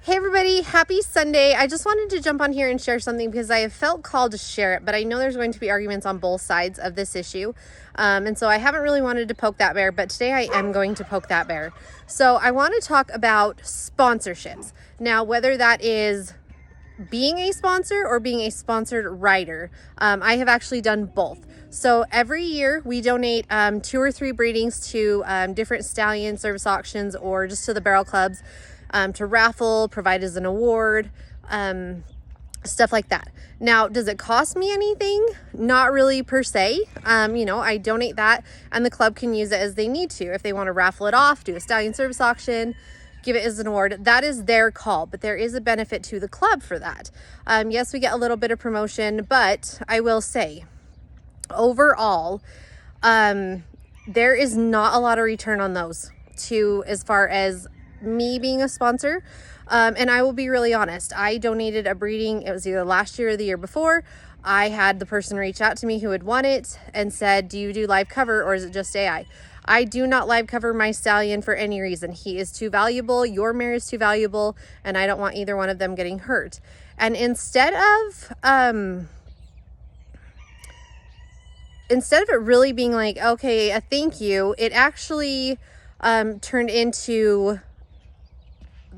Hey everybody, happy Sunday. I just wanted to jump on here and share something because I have felt called to share it, but I know there's going to be arguments on both sides of this issue. And so I haven't really wanted to poke that bear, but today I am going to poke that bear. So I want to talk about sponsorships. Now, whether that is being a sponsor or being a sponsored rider, I have actually done both. So every year we donate 2 or 3 breedings to different stallion service auctions or just to the barrel clubs. To raffle, provide as an award, stuff like that. Now, does it cost me anything? Not really per se. I donate that and the club can use it as they need to. If they want to raffle it off, do a stallion service auction, give it as an award, that is their call, but there is a benefit to the club for that. Yes, we get a little bit of promotion, but I will say, overall, there is not a lot of return on those as far as me being a sponsor. And I will be really honest, I donated a breeding, it was either last year or the year before. I had the person reach out to me who had won it and said, do you do live cover or is it just AI? I do not live cover my stallion for any reason. He is too valuable, your mare is too valuable, and I don't want either one of them getting hurt. And instead of it really being like, okay, a thank you, it actually turned into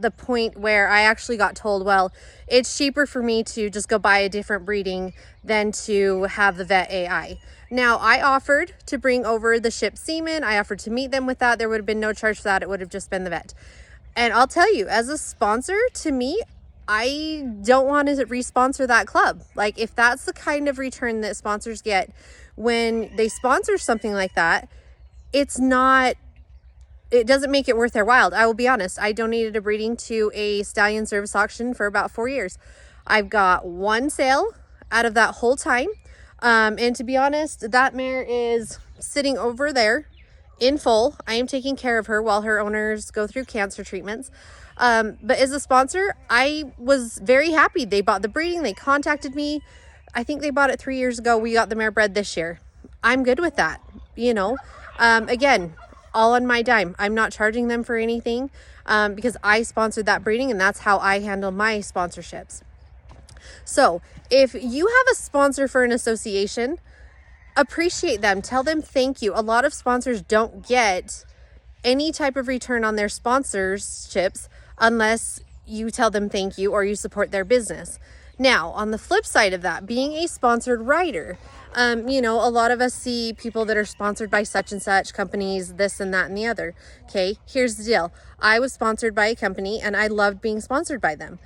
the point where I actually got told, well, it's cheaper for me to just go buy a different breeding than to have the vet AI. Now, I offered to bring over the ship semen. I offered to meet them with that. There would have been no charge for that. It would have just been the vet. And I'll tell you, as a sponsor, to me, I don't want to re-sponsor that club. Like, if that's the kind of return that sponsors get when they sponsor something like that, it doesn't make it worth their while. I will be honest. I donated a breeding to a stallion service auction for about 4 years. I've got 1 sale out of that whole time. And to be honest, that mare is sitting over there in full. I am taking care of her while her owners go through cancer treatments. But as a sponsor, I was very happy. They bought the breeding. They contacted me. I think they bought it 3 years ago. We got the mare bred this year. I'm good with that. Again, all on my dime. I'm not charging them for anything because I sponsored that breeding and that's how I handle my sponsorships. So if you have a sponsor for an association, appreciate them. Tell them thank you. A lot of sponsors don't get any type of return on their sponsorships unless you tell them thank you or you support their business. Now, on the flip side of that, being a sponsored rider, a lot of us see people that are sponsored by such and such companies, this and that and the other. Okay, here's the deal. I was sponsored by a company and I loved being sponsored by them.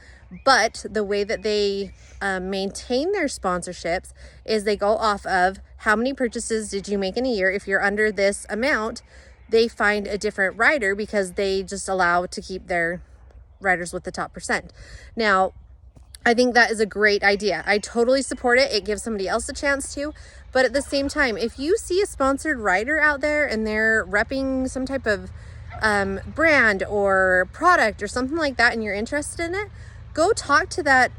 But the way that they maintain their sponsorships is they go off of how many purchases did you make in a year. If you're under this amount, they find a different rider because they just allow to keep their riders with the top percent. Now, I think that is a great idea. I totally support it. It gives somebody else a chance to. But at the same time, if you see a sponsored rider out there and they're repping some type of brand or product or something like that and you're interested in it, go talk to that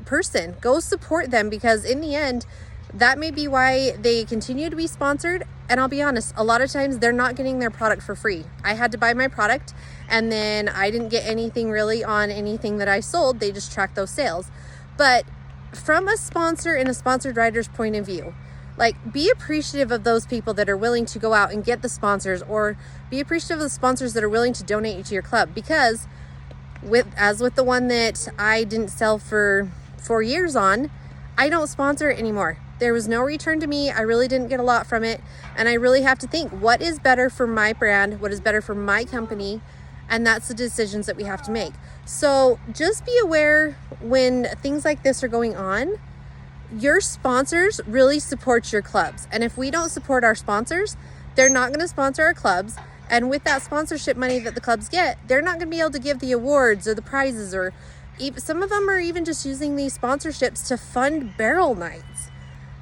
person. Go support them because in the end, that may be why they continue to be sponsored. And I'll be honest, a lot of times they're not getting their product for free. I had to buy my product and then I didn't get anything really on anything that I sold. They just tracked those sales. But from a sponsor and a sponsored rider's point of view, like, be appreciative of those people that are willing to go out and get the sponsors, or be appreciative of the sponsors that are willing to donate you to your club. Because with the one that I didn't sell for 4 years on, I don't sponsor it anymore. There was no return to me. I really didn't get a lot from it. And I really have to think, what is better for my brand? What is better for my company? And that's the decisions that we have to make. So just be aware when things like this are going on, your sponsors really support your clubs. And if we don't support our sponsors, they're not going to sponsor our clubs. And with that sponsorship money that the clubs get, they're not going to be able to give the awards or the prizes, or even, some of them are even just using these sponsorships to fund barrel nights.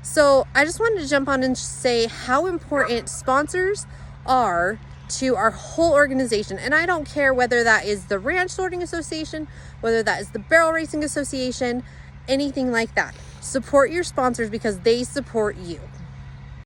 So I just wanted to jump on and say how important sponsors are to our whole organization. And I don't care whether that is the Ranch Sorting Association, whether that is the Barrel Racing Association, anything like that. Support your sponsors because they support you.